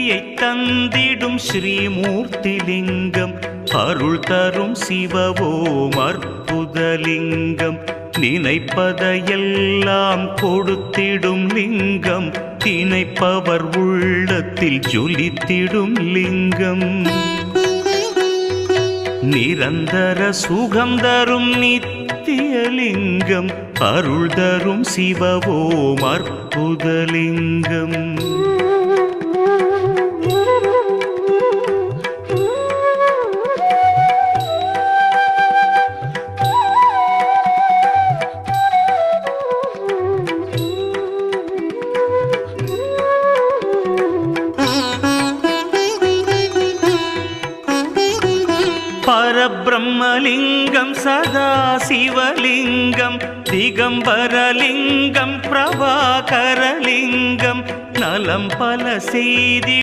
சித்தியை தந்திடும் ஸ்ரீமூர்த்திலிங்கம், அருள் தரும் சிவவோம் அற்புதலிங்கம், நினைப்பதையெல்லாம் கொடுத்திடும் லிங்கம், நினைப்பவர் உள்ளத்தில் ஜொலித்திடும் லிங்கம், நிரந்தர சுகம் தரும் நித்தியலிங்கம், அருள் தரும் சிவவோம் அற்புதலிங்கம். பரபிரம்மலிங்கம் சதாசிவலிங்கம், திகம்பரலிங்கம் பிரபாகரலிங்கம், நலம் பல செய்தி